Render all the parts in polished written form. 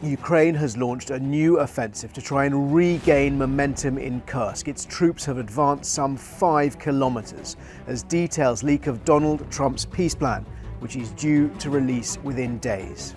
Ukraine has launched a new offensive to try and regain momentum in Kursk. Its troops have advanced some 5 kilometers as details leak of Donald Trump's peace plan, which he's due to release within days.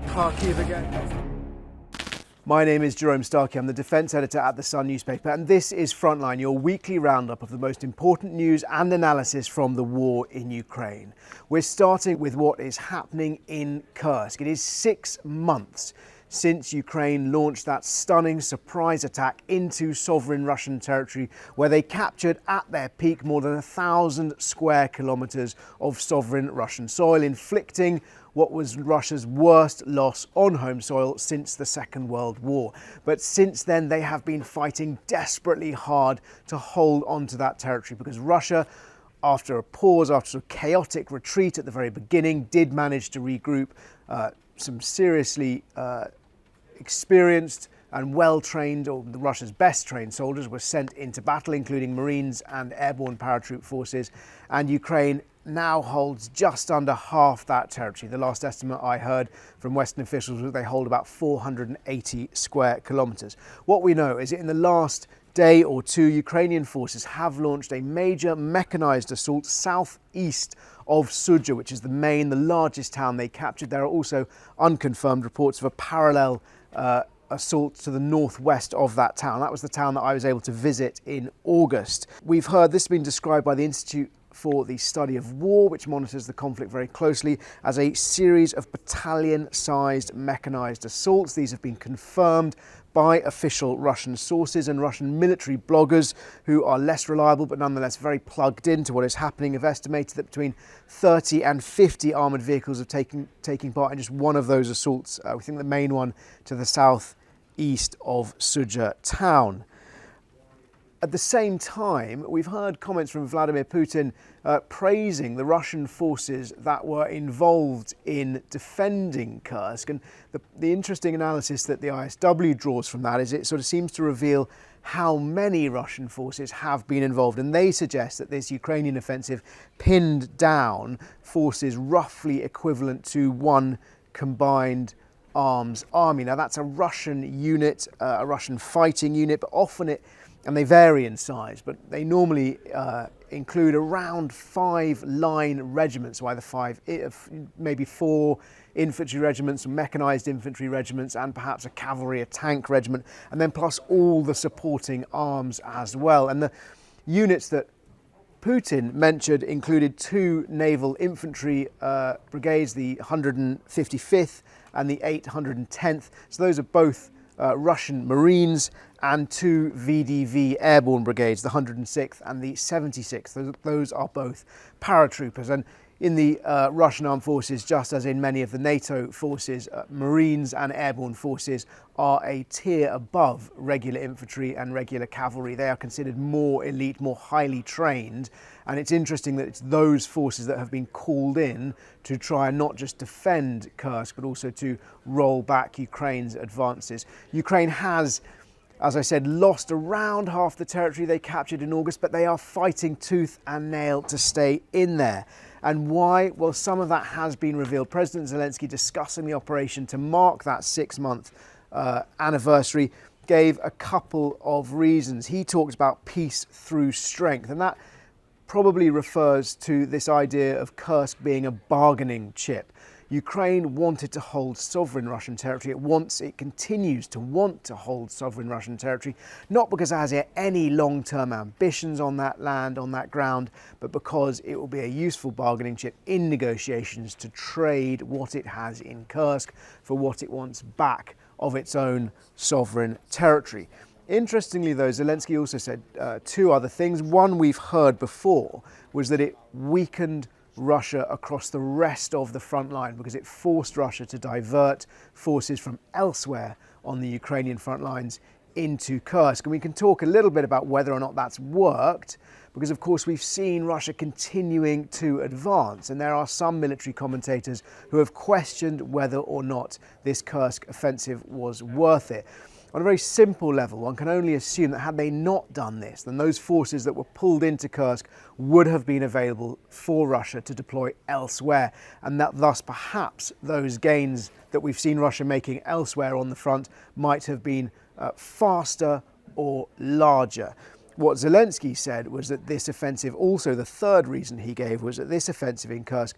Kharkiv again. My name is Jerome Starkey. I'm the defence editor at The Sun newspaper, and this is Frontline, your weekly roundup of the most important news and analysis from the war in Ukraine. We're starting with what is happening in Kursk. It is 6 months since Ukraine launched that stunning surprise attack into sovereign Russian territory, where they captured at their peak more than 1,000 square kilometres of sovereign Russian soil, inflicting what was Russia's worst loss on home soil since the Second World War. But since then, they have been fighting desperately hard to hold onto that territory, because Russia, after a pause, after a chaotic retreat at the very beginning, did manage to regroup. Some seriously experienced and well-trained, or Russia's best-trained soldiers were sent into battle, including Marines and airborne paratroop forces, and Ukraine now holds just under half that territory. The last estimate I heard from Western officials was they hold about 480 square kilometres. What we know is that in the last day or two, Ukrainian forces have launched a major mechanised assault southeast of Sudzha, which is the largest town they captured. There are also unconfirmed reports of a parallel assault to the northwest of that town. That was the town that I was able to visit in August. We've heard this has been described by the Institute for the Study of War, which monitors the conflict very closely, as a series of battalion-sized mechanised assaults. These have been confirmed by official Russian sources, and Russian military bloggers who are less reliable but nonetheless very plugged into what is happening have estimated that between 30 and 50 armoured vehicles have taking part in just one of those assaults. We think the main one to the southeast of Sudzha town. At the same time, we've heard comments from Vladimir Putin praising the Russian forces that were involved in defending Kursk. And the interesting analysis that the ISW draws from that is it sort of seems to reveal how many Russian forces have been involved. And they suggest that this Ukrainian offensive pinned down forces roughly equivalent to one combined arms army. Now, that's a Russian unit, a Russian fighting unit, but often and they vary in size, but they normally include around 5 line regiments, so either 5, maybe 4 infantry regiments, mechanised infantry regiments, and perhaps a cavalry, a tank regiment, and then plus all the supporting arms as well. And the units that Putin mentioned included 2 naval infantry brigades, the 155th and the 810th. So those are both Russian Marines, and 2 VDV airborne brigades, the 106th and the 76th. Those are both paratroopers. And in the Russian armed forces, just as in many of the NATO forces, Marines and airborne forces are a tier above regular infantry and regular cavalry. They are considered more elite, more highly trained. And it's interesting that it's those forces that have been called in to try and not just defend Kursk, but also to roll back Ukraine's advances. Ukraine has, as I said, lost around half the territory they captured in August, but they are fighting tooth and nail to stay in there. And why? Well, some of that has been revealed. President Zelensky, discussing the operation to mark that 6-month anniversary, gave a couple of reasons. He talks about peace through strength, and that probably refers to this idea of Kursk being a bargaining chip. Ukraine wanted to hold sovereign Russian territory. It continues to want to hold sovereign Russian territory, not because it has any long-term ambitions on that land, on that ground, but because it will be a useful bargaining chip in negotiations to trade what it has in Kursk for what it wants back of its own sovereign territory. Interestingly, though, Zelensky also said 2 other things. One we've heard before was that it weakened Russia across the rest of the front line because it forced Russia to divert forces from elsewhere on the Ukrainian front lines into Kursk. And we can talk a little bit about whether or not that's worked, because of course we've seen Russia continuing to advance, and there are some military commentators who have questioned whether or not this Kursk offensive was worth it. On a very simple level, one can only assume that had they not done this, then those forces that were pulled into Kursk would have been available for Russia to deploy elsewhere, and that thus perhaps those gains that we've seen Russia making elsewhere on the front might have been faster or larger. What Zelensky said was that this offensive, also the third reason he gave, was that this offensive in Kursk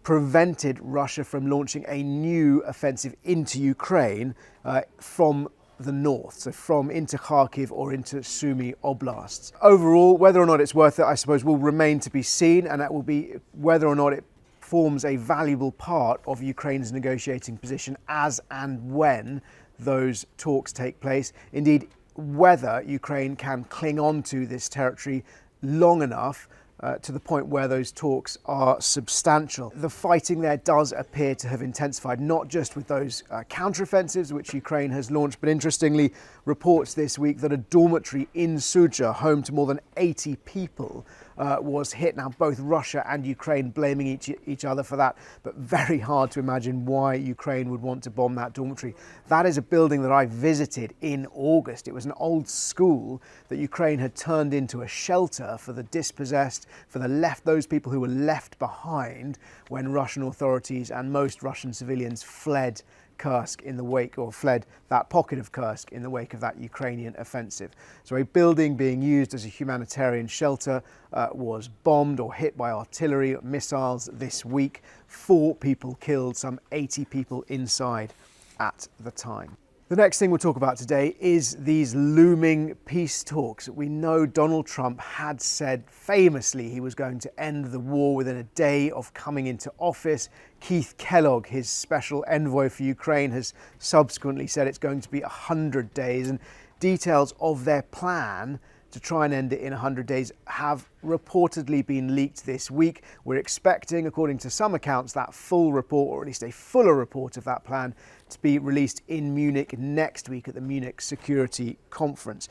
prevented Russia from launching a new offensive into Ukraine from the north, so from into Kharkiv or into Sumy oblasts. Overall, whether or not it's worth it, I suppose, will remain to be seen, and that will be whether or not it forms a valuable part of Ukraine's negotiating position as and when those talks take place. Indeed, whether Ukraine can cling on to this territory long enough to the point where those talks are substantial. The fighting there does appear to have intensified, not just with those counteroffensives which Ukraine has launched, but interestingly, reports this week that a dormitory in Sucha, home to more than 80 people, was hit. Now, both Russia and Ukraine blaming each other for that, but very hard to imagine why Ukraine would want to bomb that dormitory. That is a building that I visited in August. It was an old school that Ukraine had turned into a shelter for the dispossessed, for those people who were left behind when Russian authorities and most Russian civilians fled Kursk in the wake, or fled that pocket of Kursk in the wake of that Ukrainian offensive. So a building being used as a humanitarian shelter was bombed or hit by artillery missiles this week. 4 people killed, some 80 people inside at the time. The next thing we'll talk about today is these looming peace talks. We know Donald Trump had said famously he was going to end the war within a day of coming into office. Keith Kellogg, his special envoy for Ukraine, has subsequently said it's going to be 100 days, and details of their plan to try and end it in 100 days have reportedly been leaked this week. We're expecting, according to some accounts, that full report, or at least a fuller report of that plan, to be released in Munich next week at the Munich Security Conference.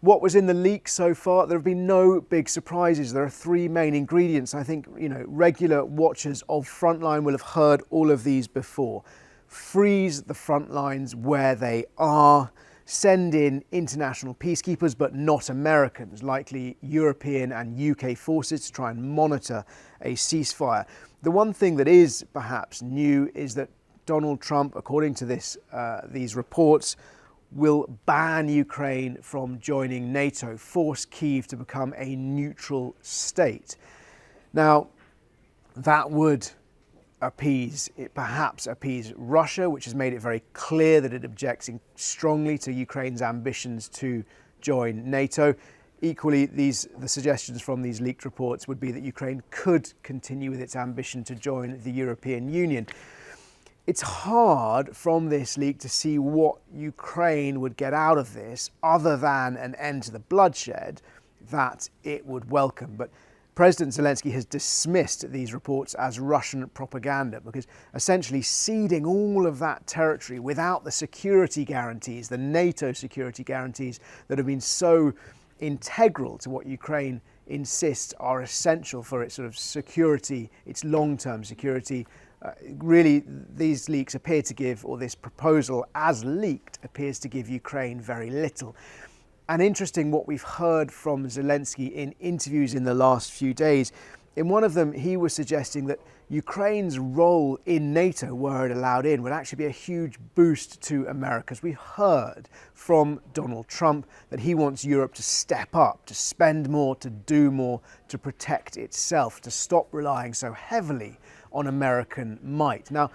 What was in the leak so far? There have been no big surprises. There are 3 main ingredients. I think, regular watchers of Frontline will have heard all of these before. Freeze the front lines where they are. Send in international peacekeepers, but not Americans, likely European and UK forces, to try and monitor a ceasefire. The one thing that is perhaps new is that Donald Trump, according to these reports, will ban Ukraine from joining NATO, force Kyiv to become a neutral state. Now, that would perhaps appease Russia, which has made it very clear that it objects strongly to Ukraine's ambitions to join NATO. Equally, the suggestions from these leaked reports would be that Ukraine could continue with its ambition to join the European Union. It's hard from this leak to see what Ukraine would get out of this other than an end to the bloodshed that it would welcome. But President Zelensky has dismissed these reports as Russian propaganda, because essentially ceding all of that territory without the security guarantees, the NATO security guarantees that have been so integral to what Ukraine insists are essential for its sort of security, its long-term security. Really, these leaks appear to give, or this proposal as leaked appears to give Ukraine very little. And interesting what we've heard from Zelensky in interviews in the last few days. In one of them, he was suggesting that Ukraine's role in NATO, were it allowed in, would actually be a huge boost to America's. We heard from Donald Trump that he wants Europe to step up, to spend more, to do more, to protect itself, to stop relying so heavily on American might. Now,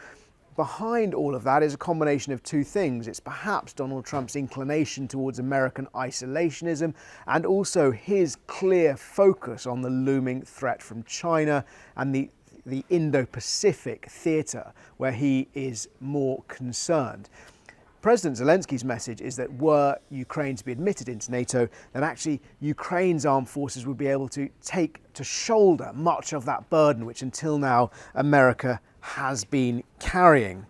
behind all of that is a combination of 2 things. It's perhaps Donald Trump's inclination towards American isolationism, and also his clear focus on the looming threat from China and the Indo-Pacific theatre, where he is more concerned. President Zelensky's message is that were Ukraine to be admitted into NATO, then actually Ukraine's armed forces would be able to shoulder much of that burden which until now America has been carrying.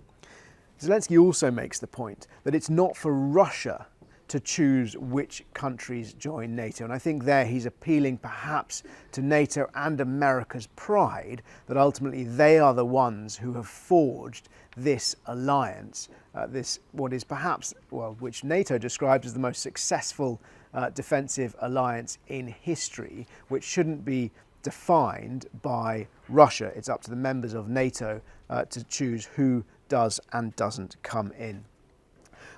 Zelensky also makes the point that it's not for Russia to choose which countries join NATO. And I think there he's appealing perhaps to NATO and America's pride that ultimately they are the ones who have forged this alliance, this what is perhaps, well, which NATO describes as the most successful defensive alliance in history, which shouldn't be defined by Russia. It's up to the members of NATO to choose who does and doesn't come in.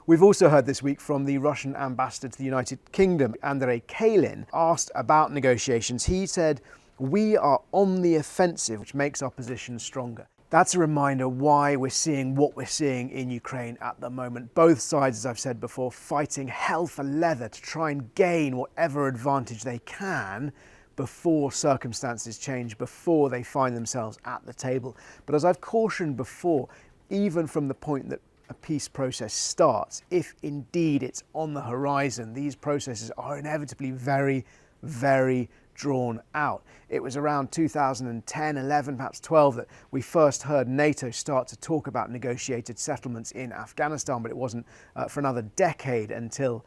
We've also heard this week from the Russian ambassador to the United Kingdom, Andrei Kalin, asked about negotiations. He said, "We are on the offensive, which makes our position stronger." That's a reminder why we're seeing what we're seeing in Ukraine at the moment. Both sides, as I've said before, fighting hell for leather to try and gain whatever advantage they can before circumstances change, before they find themselves at the table. But as I've cautioned before, even from the point that a peace process starts, if indeed it's on the horizon, these processes are inevitably very, very drawn out. It was around 2010, 11, perhaps 12 that we first heard NATO start to talk about negotiated settlements in Afghanistan, but it wasn't for another decade until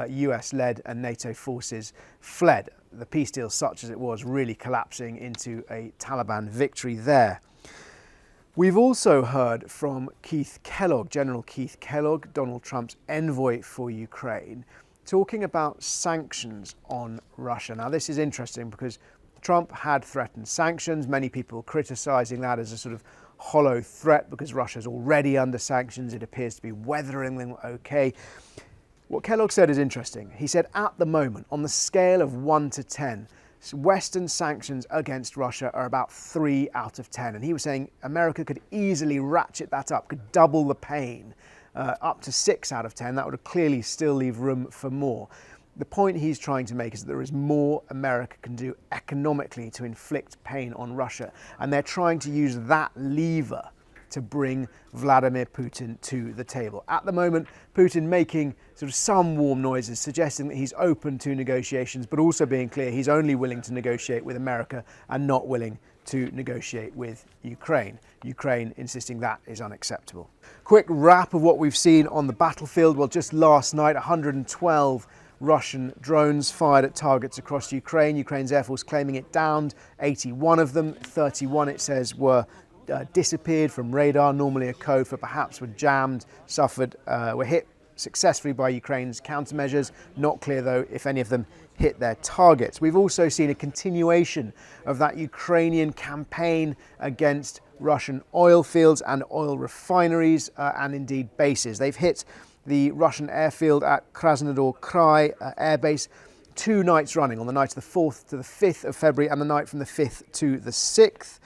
US-led and NATO forces fled. The peace deal, such as it was, really collapsing into a Taliban victory there. We've also heard from Keith Kellogg, General Keith Kellogg, Donald Trump's envoy for Ukraine, talking about sanctions on Russia. Now, this is interesting because Trump had threatened sanctions, many people criticising that as a sort of hollow threat because Russia's already under sanctions. It appears to be weathering them okay. What Kellogg said is interesting. He said, at the moment, on the scale of 1 to 10, Western sanctions against Russia are about 3 out of 10. And he was saying America could easily ratchet that up, could double the pain, up to 6 out of 10. That would clearly still leave room for more. The point he's trying to make is that there is more America can do economically to inflict pain on Russia. And they're trying to use that lever to bring Vladimir Putin to the table. At the moment, Putin making sort of some warm noises, suggesting that he's open to negotiations, but also being clear he's only willing to negotiate with America and not willing to negotiate with Ukraine. Ukraine insisting that is unacceptable. Quick wrap of what we've seen on the battlefield. Well, just last night, 112 Russian drones fired at targets across Ukraine. Ukraine's Air Force claiming it downed 81 of them. 31, it says, were disappeared from radar, normally a code for perhaps were jammed, were hit successfully by Ukraine's countermeasures. Not clear, though, if any of them hit their targets. We've also seen a continuation of that Ukrainian campaign against Russian oil fields and oil refineries and indeed bases. They've hit the Russian airfield at Krasnodar Krai air base 2 nights running, on the night of the 4th to the 5th of February and the night from the 5th to the 6th.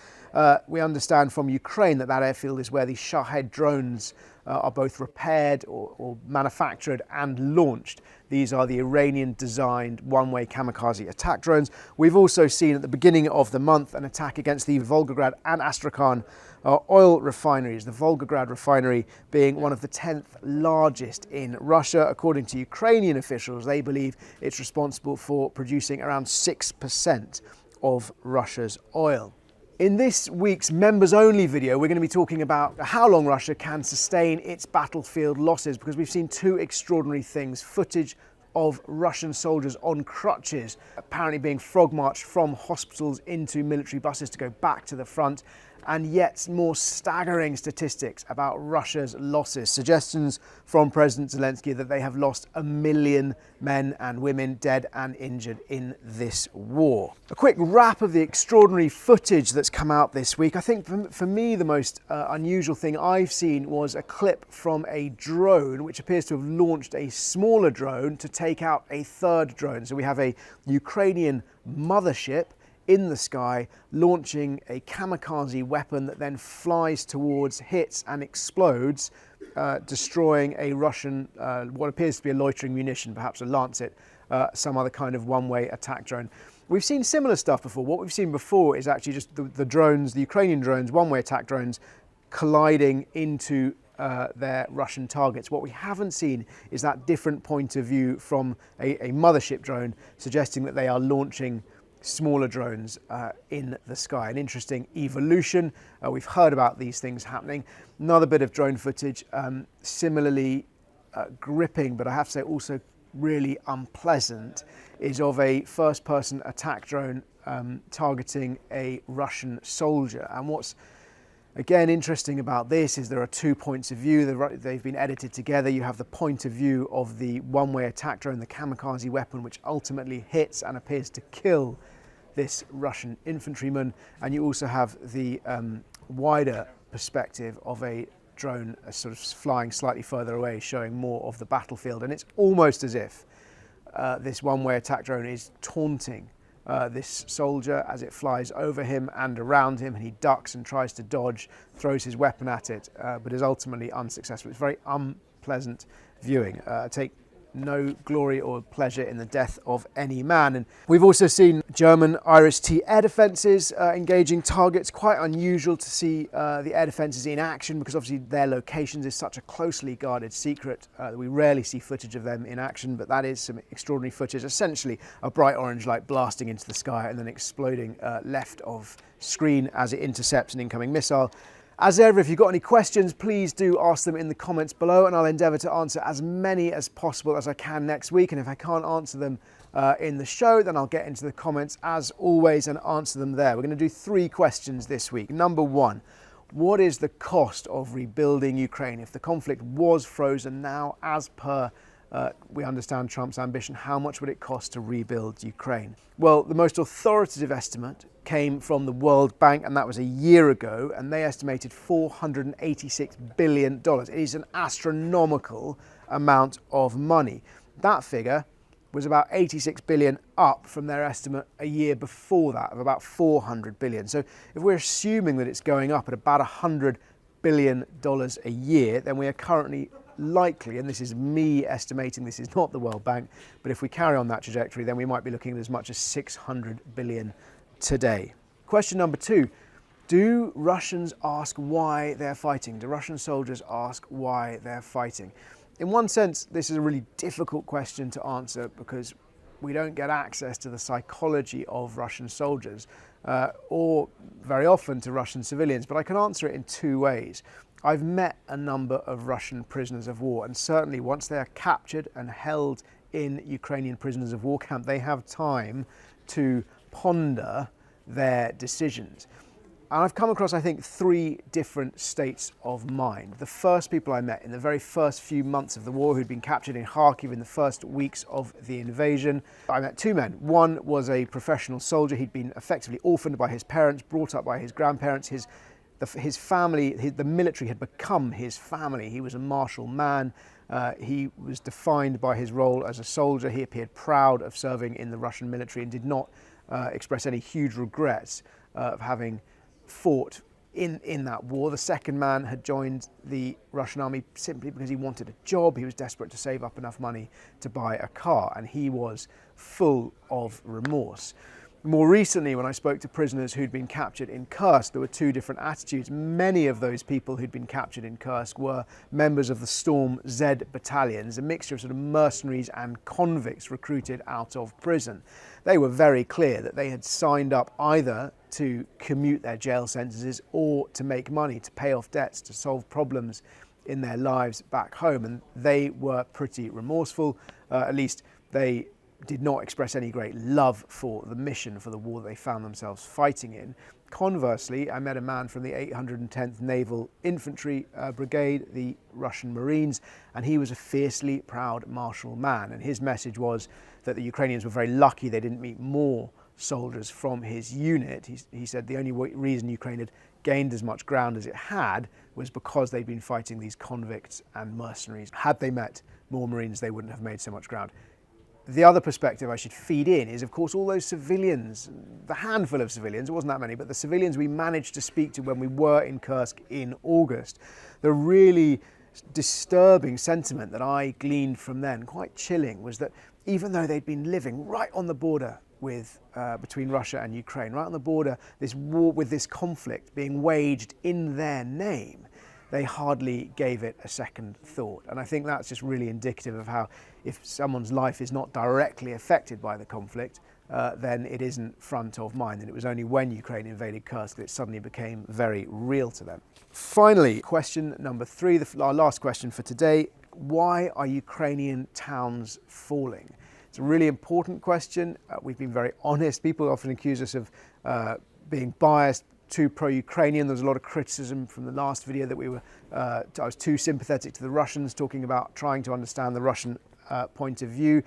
We understand from Ukraine that that airfield is where the Shahed drones are both repaired or manufactured and launched. These are the Iranian-designed one-way kamikaze attack drones. We've also seen at the beginning of the month an attack against the Volgograd and Astrakhan oil refineries, the Volgograd refinery being one of the 10th largest in Russia. According to Ukrainian officials, they believe it's responsible for producing around 6% of Russia's oil. In this week's members-only video, we're going to be talking about how long Russia can sustain its battlefield losses, because we've seen 2 extraordinary things. Footage of Russian soldiers on crutches apparently being frog-marched from hospitals into military buses to go back to the front, and yet more staggering statistics about Russia's losses. Suggestions from President Zelensky that they have lost 1 million men and women dead and injured in this war. A quick wrap of the extraordinary footage that's come out this week. I think for me the most unusual thing I've seen was a clip from a drone which appears to have launched a smaller drone to take out a third drone. So we have a Ukrainian mothership in the sky launching a kamikaze weapon that then flies towards, hits and explodes, destroying a Russian, what appears to be a loitering munition, perhaps a Lancet, some other kind of one-way attack drone. We've seen similar stuff before. What we've seen before is actually just the drones, the Ukrainian drones, one-way attack drones, colliding into their Russian targets. What we haven't seen is that different point of view from a mothership drone, suggesting that they are launching smaller drones in the sky. An interesting evolution. We've heard about these things happening. Another bit of drone footage, similarly gripping, but I have to say also really unpleasant is of a first-person attack drone targeting a Russian soldier. And what's again interesting about this is there are 2 points of view. They've been edited together. You have the point of view of the one-way attack drone, the kamikaze weapon, which ultimately hits and appears to kill this Russian infantryman, and you also have the wider perspective of a drone sort of flying slightly further away, showing more of the battlefield. And it's almost as if this one-way attack drone is taunting this soldier as it flies over him and around him, and he ducks and tries to dodge, throws his weapon at it, but is ultimately unsuccessful. It's very unpleasant viewing. Take no glory or pleasure in the death of any man. And we've also seen German Iris-T air defences engaging targets. Quite unusual to see the air defences in action, because obviously their locations is such a closely guarded secret that we rarely see footage of them in action, but that is some extraordinary footage. Essentially a bright orange light blasting into the sky and then exploding left of screen as it intercepts an incoming missile. As ever, if you've got any questions, please do ask them in the comments below, and I'll endeavour to answer as many as possible as I can next week. And if I can't answer them in the show, then I'll get into the comments as always and answer them there. We're going to do 3 questions this week. Number 1, what is the cost of rebuilding Ukraine? If the conflict was frozen now, as per we understand Trump's ambition, how much would it cost to rebuild Ukraine? Well, the most authoritative estimate came from the World Bank, and that was a year ago, and they estimated $486 billion. It is an astronomical amount of money. That figure was about 86 billion up from their estimate a year before that of about 400 billion. So if we're assuming that it's going up at about $100 billion a year, then we are currently likely, and this is me estimating, this is not the World Bank, but if we carry on that trajectory, then we might be looking at as much as 600 billion today. Question number 2, do Russians ask why they're fighting? Do Russian soldiers ask why they're fighting? In one sense, this is a really difficult question to answer because we don't get access to the psychology of Russian soldiers or very often to Russian civilians, but I can answer it in 2 ways. I've met a number of Russian prisoners of war, and certainly once they are captured and held in Ukrainian prisoners of war camp, they have time to ponder their decisions. And I've come across, I think, 3 different states of mind. The first people I met in the very first few months of the war, who'd been captured in Kharkiv in the first weeks of the invasion, I met 2 men. One was a professional soldier. He'd been effectively orphaned by his parents, brought up by his grandparents. His family, the military had become his family. He was a martial man. He was defined by his role as a soldier. He appeared proud of serving in the Russian military and did not express any huge regrets of having fought in that war. The second man had joined the Russian army simply because he wanted a job. He was desperate to save up enough money to buy a car, and he was full of remorse. More recently, when I spoke to prisoners who'd been captured in Kursk, there were 2 different attitudes. Many of those people who'd been captured in Kursk were members of the Storm Z battalions, a mixture of sort of mercenaries and convicts recruited out of prison. They were very clear that they had signed up either to commute their jail sentences or to make money, to pay off debts, to solve problems in their lives back home. And they were pretty remorseful, at least they did not express any great love for the mission, for the war they found themselves fighting in. Conversely, I met a man from the 810th Naval Infantry Brigade, the Russian Marines, and he was a fiercely proud martial man. And his message was that the Ukrainians were very lucky they didn't meet more soldiers from his unit. He said the only reason Ukraine had gained as much ground as it had was because they'd been fighting these convicts and mercenaries. Had they met more Marines, they wouldn't have made so much ground. The other perspective I should feed in is, of course, all those civilians, the handful of civilians, it wasn't that many, but the civilians we managed to speak to when we were in Kursk in August. The really disturbing sentiment that I gleaned from them, quite chilling, was that even though they'd been living right on the border with between Russia and Ukraine, right on the border, this war with this conflict being waged in their name, they hardly gave it a second thought. And I think that's just really indicative of how if someone's life is not directly affected by the conflict, then it isn't front of mind. And it was only when Ukraine invaded Kursk that it suddenly became very real to them. Finally, question number 3, our last question for today. Why are Ukrainian towns falling? It's a really important question. We've been very honest. People often accuse us of being biased, too pro-Ukrainian. There was a lot of criticism from the last video that I was too sympathetic to the Russians, talking about trying to understand the Russian point of view.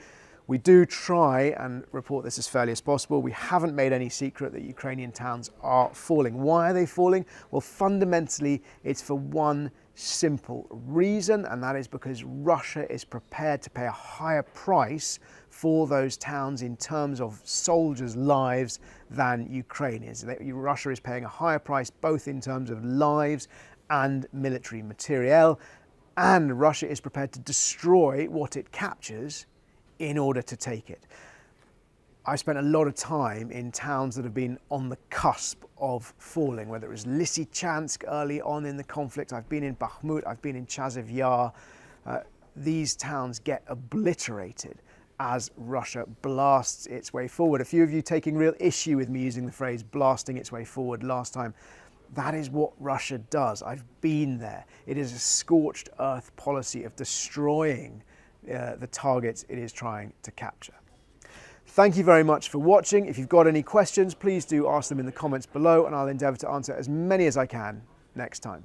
We do try and report this as fairly as possible. We haven't made any secret that Ukrainian towns are falling. Why are they falling? Well, fundamentally, it's for one simple reason, and that is because Russia is prepared to pay a higher price for those towns in terms of soldiers' lives than Ukraine is. Russia is paying a higher price both in terms of lives and military materiel, and Russia is prepared to destroy what it captures in order to take it. I spent a lot of time in towns that have been on the cusp of falling, whether it was Lysychansk early on in the conflict. I've been in Bakhmut, I've been in Chasiv Yar. These towns get obliterated as Russia blasts its way forward. A few of you taking real issue with me using the phrase blasting its way forward last time. That is what Russia does. I've been there. It is a scorched earth policy of destroying the targets it is trying to capture. Thank you very much for watching. If you've got any questions, please do ask them in the comments below, and I'll endeavour to answer as many as I can next time.